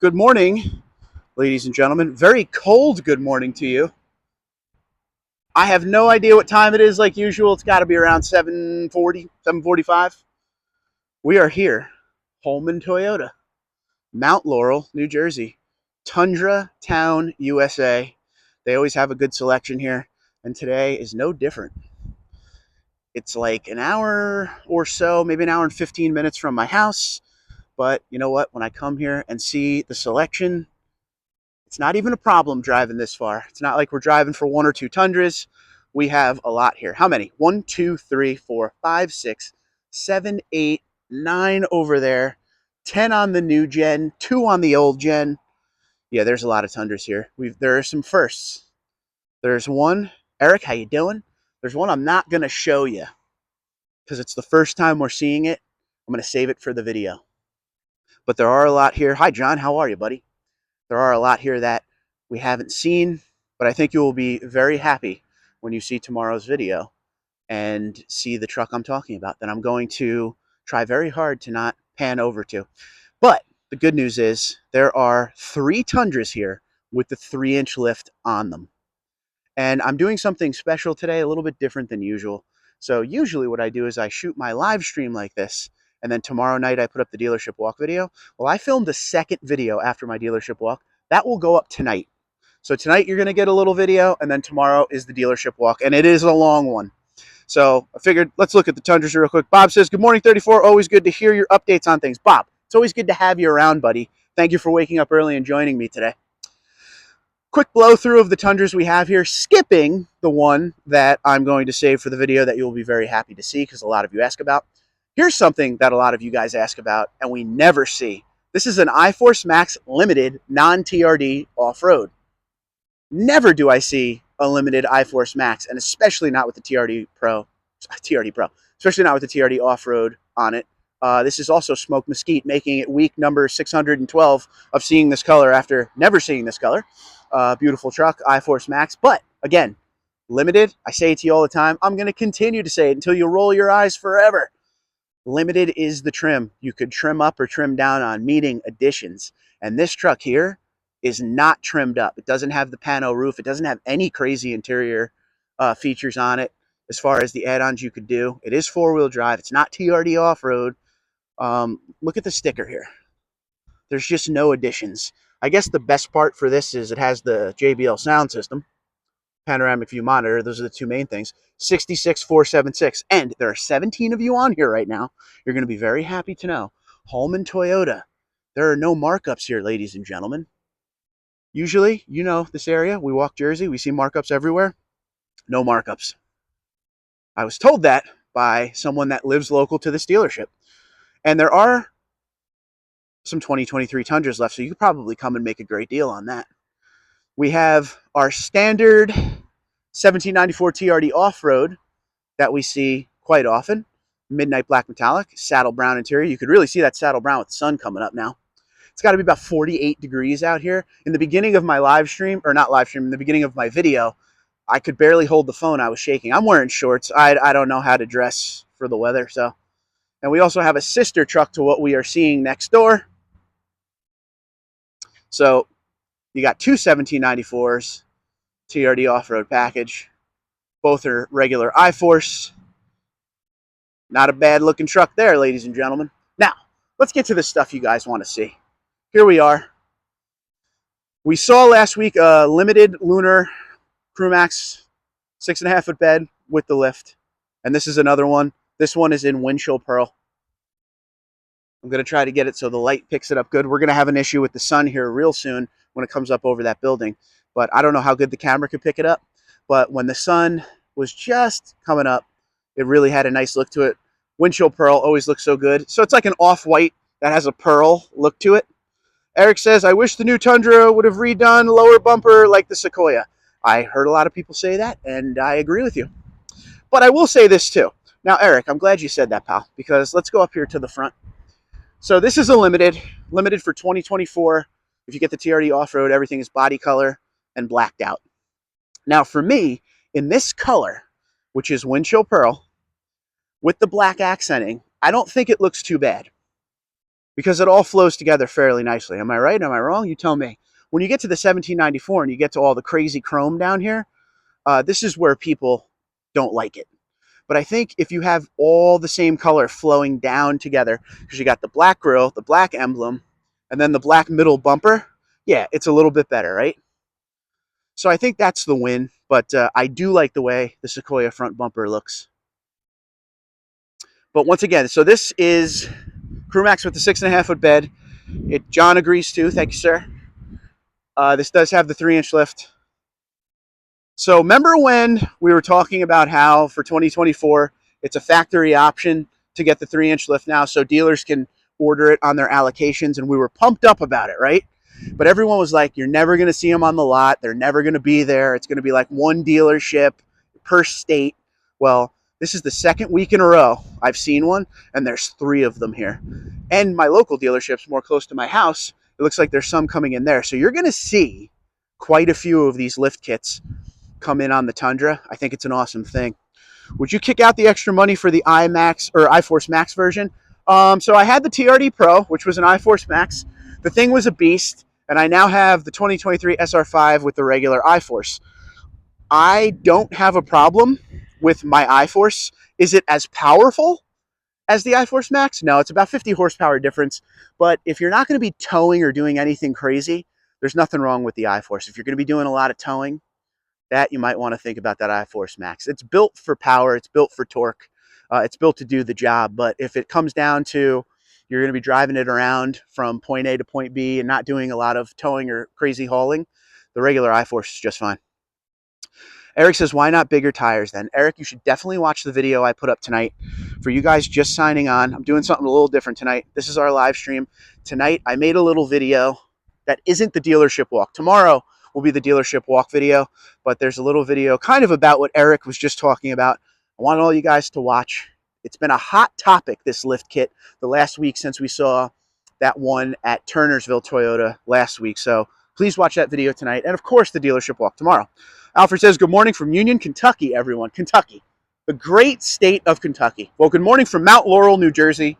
Good morning, ladies and gentlemen. Very cold good morning to you. I have no idea what time it is like usual. It's got to be around 7:40, 7:45. We are here, Holman Toyota, Mount Laurel, New Jersey, Tundra Town, USA. They always have a good selection here, and today is no different. It's like an hour or so, maybe an hour and 15 minutes from my house. But you know what? When I come here and see the selection, it's not even a problem driving this far. It's not like we're driving for one or two Tundras. We have a lot here. How many? One, two, three, four, five, six, seven, eight, nine over there. 10 on the new gen, two on the old gen. Yeah, there's a lot of Tundras here. There are some firsts. There's one. Eric, how you doing? There's one I'm not going to show you because it's the first time we're seeing it. I'm going to save it for the video. But there are a lot here. Hi, John. How are you, buddy? There are a lot here that we haven't seen, but I think you will be very happy when you see tomorrow's video and see the truck I'm talking about that I'm going to try very hard to not pan over to. But the good news is there are 3 Tundras here with the 3-inch lift on them. And I'm doing something special today, a little bit different than usual. So usually what I do is I shoot my live stream like this, and then tomorrow night I put up the dealership walk video. Well, I filmed a second video after my dealership walk. That will go up tonight. So tonight you're going to get a little video, and then tomorrow is the dealership walk, and it is a long one. So I figured let's look at the Tundras real quick. Bob says, good morning, 34. Always good to hear your updates on things. Bob, it's always good to have you around, buddy. Thank you for waking up early and joining me today. Quick blow through of the Tundras we have here, skipping the one that I'm going to save for the video that you'll be very happy to see because a lot of you ask about. Here's something that a lot of you guys ask about and we never see. This is an iForce Max Limited non-TRD off-road. Never do I see a limited iForce Max, and especially not with the TRD Pro, especially not with the TRD off-road on it. This is also Smoke Mesquite, making it week number 612 of seeing this color after never seeing this color. Beautiful truck, iForce Max. But again, limited, I say it to you all the time. I'm going to continue to say it until you roll your eyes forever. Limited is the trim. You could trim up or trim down on, meaning additions. And this truck here is not trimmed up. It doesn't have the pano roof. It doesn't have any crazy interior features on it as far as the add-ons you could do. It is four-wheel drive. It's not TRD off-road. Look at the sticker here. There's just no additions. I guess the best part for this is it has the JBL sound system, panoramic view monitor. Those are the two main things. 66476. And there are 17 of you on here right now. You're going to be very happy to know. Holman Toyota. There are no markups here, ladies and gentlemen. Usually, you know this area. We walk Jersey. We see markups everywhere. No markups. I was told that by someone that lives local to this dealership. And there are some 2023 Tundras left, so you could probably come and make a great deal on that. We have our standard 1794 TRD off-road that we see quite often. Midnight black metallic, saddle brown interior. You could really see that saddle brown with the sun coming up now. It's got to be about 48 degrees out here. In the beginning of my live stream, or not live stream, in the beginning of my video, I could barely hold the phone. I was shaking. I'm wearing shorts. I don't know how to dress for the weather. So, and we also have a sister truck to what we are seeing next door. So you got two 1794s, TRD off-road package. Both are regular iForce. Not a bad looking truck there, ladies and gentlemen. Now, let's get to the stuff you guys want to see. Here we are. We saw last week a limited Lunar Crewmax 6.5 foot bed with the lift. And this is another one. This one is in windshield pearl. I'm going to try to get it so the light picks it up good. We're going to have an issue with the sun here real soon when it comes up over that building. But I don't know how good the camera could pick it up. But when the sun was just coming up, it really had a nice look to it. Windshield pearl always looks so good. So it's like an off-white that has a pearl look to it. Eric says, I wish the new Tundra would have redone lower bumper like the Sequoia. I heard a lot of people say that, and I agree with you. But I will say this too. Now, Eric, I'm glad you said that, pal, because let's go up here to the front. So this is a limited for 2024. If you get the TRD off-road, everything is body color and blacked out. Now for me, in this color, which is windshield pearl, with the black accenting, I don't think it looks too bad. because it all flows together fairly nicely. Am I right? Am I wrong? You tell me. When you get to the 1794 and you get to all the crazy chrome down here, this is where people don't like it. But I think if you have all the same color flowing down together, because you got the black grill, the black emblem, and then the black middle bumper, yeah, it's a little bit better, right? So I think that's the win, but I do like the way the Sequoia front bumper looks. But once again, so this is Crewmax with the 6.5-foot bed. John agrees too. Thank you, sir. This does have the 3-inch lift. So remember when we were talking about how for 2024, it's a factory option to get the 3-inch lift now so dealers can order it on their allocations, and we were pumped up about it, right? But everyone was like, you're never going to see them on the lot. They're never going to be there. It's going to be like one dealership per state. Well, this is the second week in a row I've seen one, and there's 3 of them here. And my local dealership's more close to my house. It looks like there's some coming in there. So you're going to see quite a few of these lift kits come in on the Tundra. I think it's an awesome thing. Would you kick out the extra money for the iMax or iForce Max version? So I had the TRD Pro, which was an iForce Max. The thing was a beast, and I now have the 2023 SR5 with the regular iForce. I don't have a problem with my iForce. Is it as powerful as the iForce Max? No, it's about 50 horsepower difference. But if you're not going to be towing or doing anything crazy, there's nothing wrong with the iForce. If you're going to be doing a lot of towing, that you might want to think about that iForce Max. It's built for power. It's built for torque. It's built to do the job. But if it comes down to you're going to be driving it around from point A to point B and not doing a lot of towing or crazy hauling, the regular iForce is just fine. Eric says, why not bigger tires then? Eric, you should definitely watch the video I put up tonight. For you guys just signing on, I'm doing something a little different tonight. This is our live stream. Tonight, I made a little video that isn't the dealership walk. Tomorrow will be the dealership walk video, but there's a little video kind of about what Eric was just talking about. I want all you guys to watch. It's been a hot topic, this lift kit, the last week since we saw that one at Turnersville Toyota last week. So please watch that video tonight. And of course, the dealership walk tomorrow. Alfred says, good morning from Union, Kentucky, everyone. Kentucky, the great state of Kentucky. Well, good morning from Mount Laurel, New Jersey,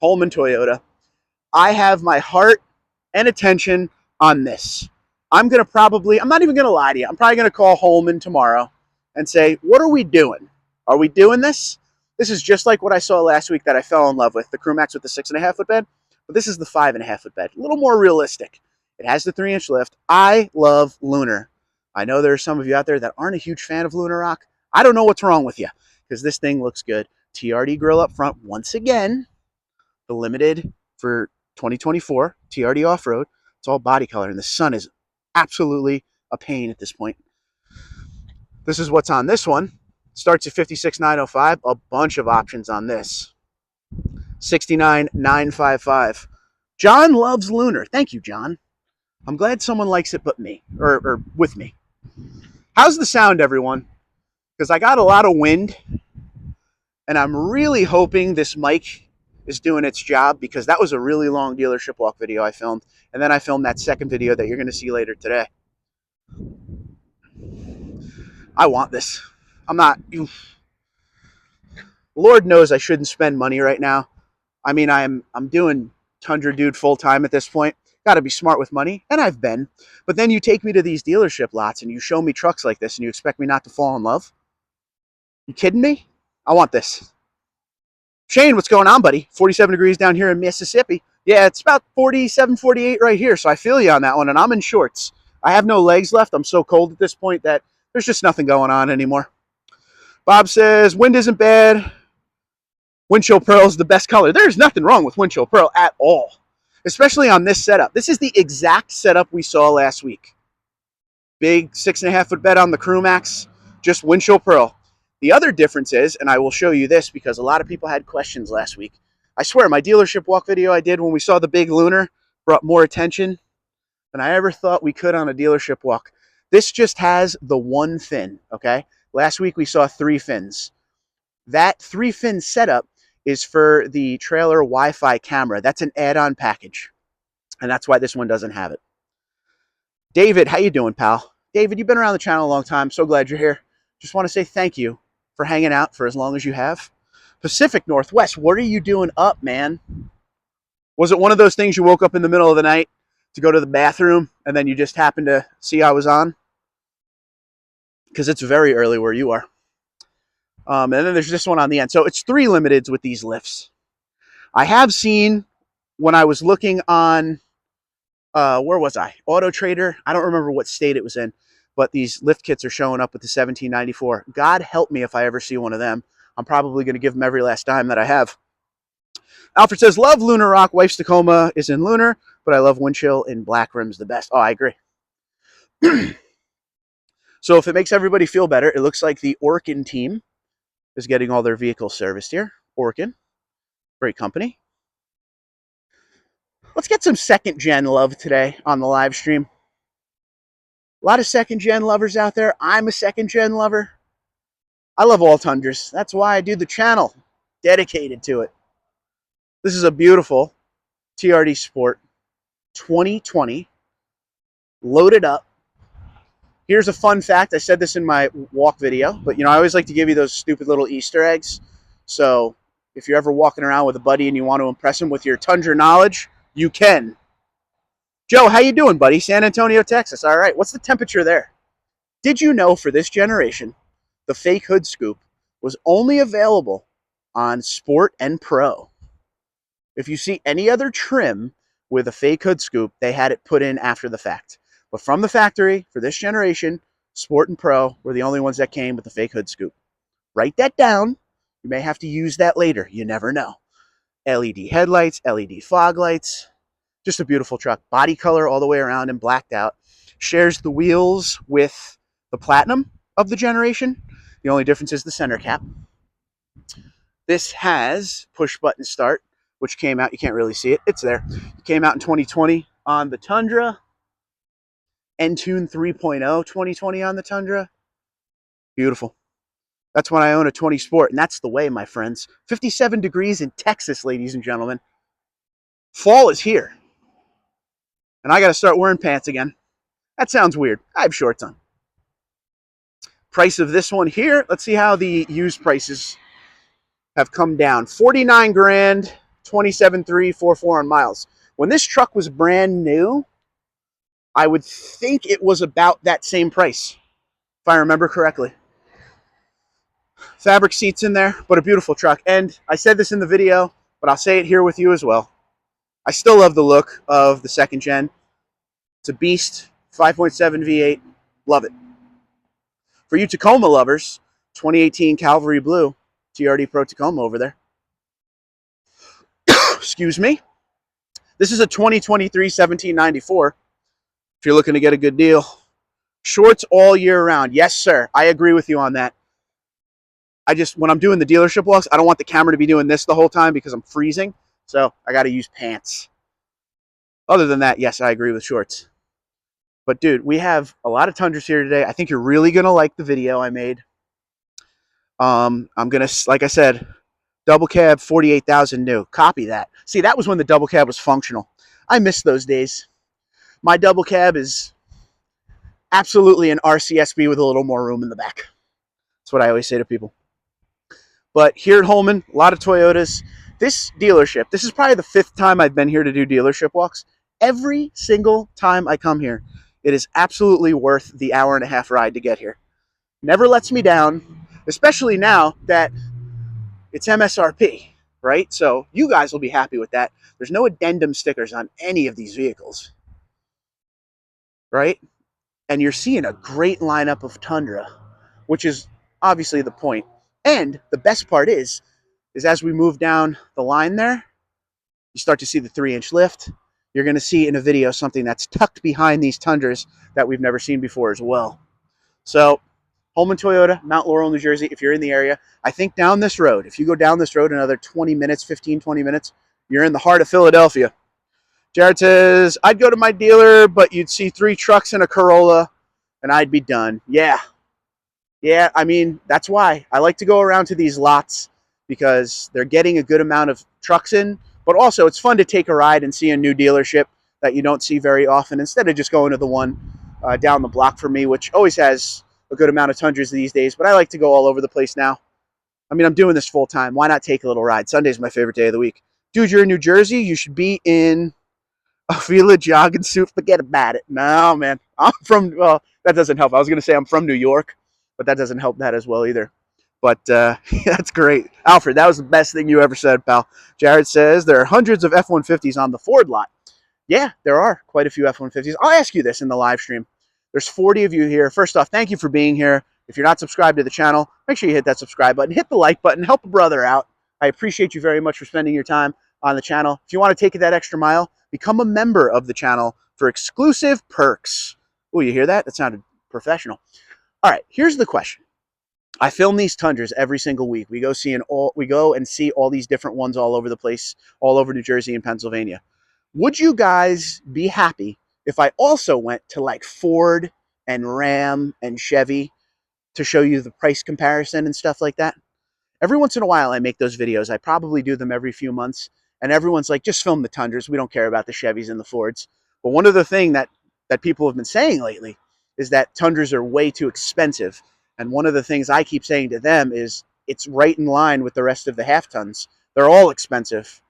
Holman Toyota. I have my heart and attention on this. I'm not even going to lie to you. I'm probably going to call Holman tomorrow and say, what are we doing? Are we doing this? This is just like what I saw last week that I fell in love with, the Crewmax with the 6.5-foot bed. But this is the 5.5-foot bed, a little more realistic. It has the 3-inch lift. I love Lunar. I know there are some of you out there that aren't a huge fan of Lunar Rock. I don't know what's wrong with you because this thing looks good. TRD grill up front. Once again, the limited for 2024 TRD off-road. It's all body color, and the sun is absolutely a pain at this point. This is what's on this one. Starts at 56,905. A bunch of options on this. 69,955. John loves Lunar. Thank you, John. I'm glad someone likes it but me, or with me. How's the sound, everyone? Because I got a lot of wind, and I'm really hoping this mic is doing its job, because that was a really long dealership walk video I filmed, and then I filmed that second video that you're going to see later today. I want this. Lord knows I shouldn't spend money right now. I mean, I'm doing Tundra Dude full time at this point. Got to be smart with money, and I've been. But then you take me to these dealership lots and you show me trucks like this and you expect me not to fall in love? You kidding me? I want this. Shane, what's going on, buddy? 47 degrees down here in Mississippi. Yeah, it's about 47, 48 right here, so I feel you on that one, and I'm in shorts. I have no legs left. I'm so cold at this point that there's just nothing going on anymore. Bob says, wind isn't bad. Windshield pearl is the best color. There's nothing wrong with windshield pearl at all, especially on this setup. This is the exact setup we saw last week. Big 6.5-foot bed on the Crewmax, just windshield pearl. The other difference is, and I will show you this because a lot of people had questions last week. I swear, my dealership walk video I did when we saw the big Lunar brought more attention than I ever thought we could on a dealership walk. This just has the one fin, okay? Last week we saw 3 fins. That 3-fin setup is for the trailer Wi-Fi camera. That's an add-on package, and that's why this one doesn't have it. David, how you doing, pal? David, you've been around the channel a long time. So glad you're here. Just want to say thank you for hanging out for as long as you have. Pacific Northwest, what are you doing up, man? Was it one of those things you woke up in the middle of the night to go to the bathroom and then you just happened to see I was on? Because it's very early where you are. And then there's this one on the end. So it's 3 limiteds with these lifts. I have seen when I was looking on, where was I? Auto Trader. I don't remember what state it was in, but these lift kits are showing up with the 1794. God help me if I ever see one of them. I'm probably going to give them every last dime that I have. Alfred says, love Lunar Rock. Wife's Tacoma is in Lunar, but I love Windchill in Black Rims the best. Oh, I agree. So if it makes everybody feel better, it looks like the Orkin team is getting all their vehicles serviced here. Orkin, great company. Let's get some second gen love today on the live stream. A lot of second gen lovers out there. I'm a second gen lover. I love all Tundras. That's why I do the channel dedicated to it. This is a beautiful TRD Sport 2020, loaded up. Here's a fun fact. I said this in my walk video, but I always like to give you those stupid little Easter eggs. So if you're ever walking around with a buddy and you want to impress him with your Tundra knowledge, you can. Joe, how you doing, buddy? San Antonio, Texas. All right. What's the temperature there? Did you know for this generation, the fake hood scoop was only available on Sport and Pro? If you see any other trim with a fake hood scoop, they had it put in after the fact. But from the factory, for this generation, Sport and Pro were the only ones that came with the fake hood scoop. Write that down. You may have to use that later. You never know. LED headlights, LED fog lights. Just a beautiful truck. Body color all the way around and blacked out. Shares the wheels with the Platinum of the generation. The only difference is the center cap. This has push button start, which came out. You can't really see it. It's there. It came out in 2020 on the Tundra. Entune 3.0 2020 on the Tundra. Beautiful. That's when I own a 20 Sport, and that's the way, my friends. 57 degrees in Texas, ladies and gentlemen. Fall is here. And I got to start wearing pants again. That sounds weird. I have shorts on. Price of this one here. Let's see how the used prices have come down. 49 grand, 27,344 on miles. When this truck was brand new, I would think it was about that same price, if I remember correctly. Fabric seats in there, but a beautiful truck. And I said this in the video, but I'll say it here with you as well. I still love the look of the second gen. It's a beast, 5.7 V8. Love it. For you Tacoma lovers, 2018 Cavalry Blue, TRD Pro Tacoma over there. Excuse me. This is a 2023 1794. If you're looking to get a good deal. Shorts all year round. Yes, sir. I agree with you on that. When I'm doing the dealership walks, I don't want the camera to be doing this the whole time because I'm freezing. So I got to use pants. Other than that, yes, I agree with shorts. But dude, we have a lot of Tundras here today. I think you're really going to like the video I made. I'm going to, like I said, double cab, 48,000 new. Copy that. See, that was when the double cab was functional. I miss those days. My double cab is absolutely an RCSB with a little more room in the back. That's what I always say to people. But here at Holman, a lot of Toyotas. This dealership, this is probably the 5th time I've been here to do dealership walks. Every single time I come here, it is absolutely worth the hour-and-a-half ride to get here. Never lets me down, especially now that it's MSRP, right? So you guys will be happy with that. There's no addendum stickers on any of these vehicles, right? And you're seeing a great lineup of Tundra, which is obviously the point. And the best part is as we move down the line there, you start to see the 3-inch lift. You're going to see in a video something that's tucked behind these Tundras that we've never seen before as well. So, Holman Toyota, Mount Laurel, New Jersey, if you're in the area, I think down this road, if you go down this road another 20 minutes, 15, 20 minutes, you're in the heart of Philadelphia. Jared says, I'd go to my dealer, but you'd see 3 trucks and a Corolla, and I'd be done. Yeah, I mean, that's why I like to go around to these lots because they're getting a good amount of trucks in, but also it's fun to take a ride and see a new dealership that you don't see very often instead of just going to the one down the block for me, which always has a good amount of Tundras these days, but I like to go all over the place now. I mean, I'm doing this full time. Why not take a little ride? Sunday's my favorite day of the week. Dude, you're in New Jersey. You should be in a Fila jogging suit. Forget about it. No, man. I'm from, well, that doesn't help. I was going to say I'm from New York, but that doesn't help that as well either. But that's great. Alfred, that was the best thing you ever said, pal. Jared says there are hundreds of F-150s on the Ford lot. Yeah, there are quite a few F-150s. I'll ask you this in the live stream. There's 40 of you here. First off, thank you for being here. If you're not subscribed to the channel, make sure you hit that subscribe button. Hit the like button. Help a brother out. I appreciate you very much for spending your time on the channel. If you want to take it that extra mile, become a member of the channel for exclusive perks. Oh, you hear that? That sounded professional. All right, here's the question. I film these Tundras every single week. We go and see all these different ones all over the place, all over New Jersey and Pennsylvania. Would you guys be happy if I also went to like Ford and Ram and Chevy to show you the price comparison and stuff like that? Every once in a while I make those videos. I probably do them every few months. And everyone's like, just film the Tundras. We don't care about the Chevys and the Fords. But one of the things that people have been saying lately is that Tundras are way too expensive. And one of the things I keep saying to them is it's right in line with the rest of the half tons. They're all expensive.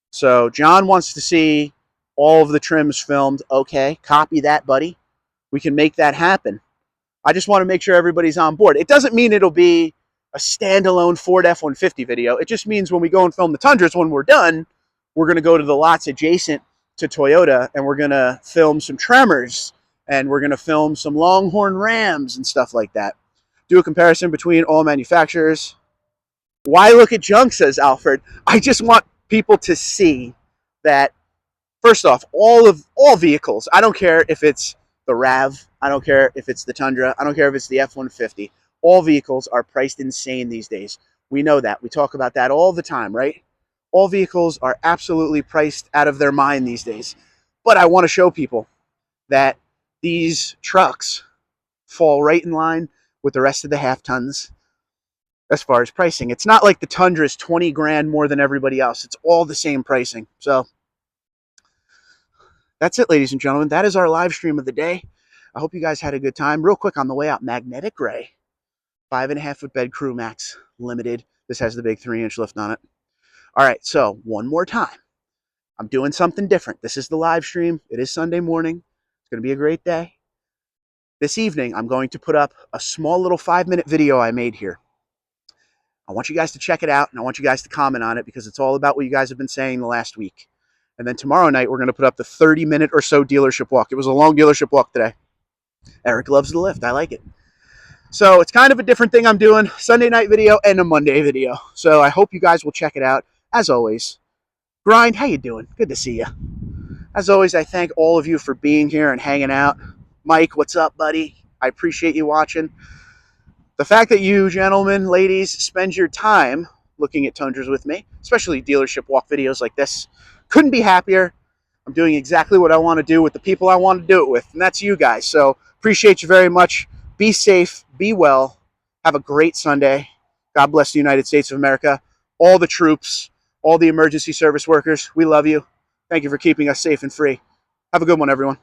So John wants to see all of the trims filmed. Okay, copy that, buddy. We can make that happen. I just want to make sure everybody's on board. It doesn't mean it'll be a standalone Ford F-150 video. It just means when we go and film the Tundras, when we're done, we're going to go to the lots adjacent to Toyota, and we're going to film some Tremors, and we're going to film some Longhorn Rams and stuff like that. Do a comparison between all manufacturers. Why look at junk, says Alfred. I just want people to see that, first off, all vehicles, I don't care if it's the RAV, I don't care if it's the Tundra, I don't care if it's the F-150, all vehicles are priced insane these days. We know that. We talk about that all the time, right? All vehicles are absolutely priced out of their mind these days. But I want to show people that these trucks fall right in line with the rest of the half tons as far as pricing. It's not like the Tundra is 20 grand more than everybody else. It's all the same pricing. So that's it, ladies and gentlemen. That is our live stream of the day. I hope you guys had a good time. Real quick on the way out, Magnetic Ray. 5.5 foot bed Crew Max Limited. This has the big 3-inch lift on it. All right, so one more time. I'm doing something different. This is the live stream. It is Sunday morning. It's going to be a great day. This evening, I'm going to put up a small little 5-minute video I made here. I want you guys to check it out, and I want you guys to comment on it because it's all about what you guys have been saying the last week. And then tomorrow night, we're going to put up the 30-minute or so dealership walk. It was a long dealership walk today. Eric loves the lift. I like it. So it's kind of a different thing I'm doing. Sunday night video and a Monday video. So I hope you guys will check it out. As always, Grind, how you doing? Good to see you. As always, I thank all of you for being here and hanging out. Mike, what's up, buddy? I appreciate you watching. The fact that you gentlemen, ladies, spend your time looking at Tundras with me, especially dealership walk videos like this, couldn't be happier. I'm doing exactly what I want to do with the people I want to do it with, and that's you guys. So appreciate you very much. Be safe. Be well. Have a great Sunday. God bless the United States of America. All the troops, all the emergency service workers, we love you. Thank you for keeping us safe and free. Have a good one, everyone.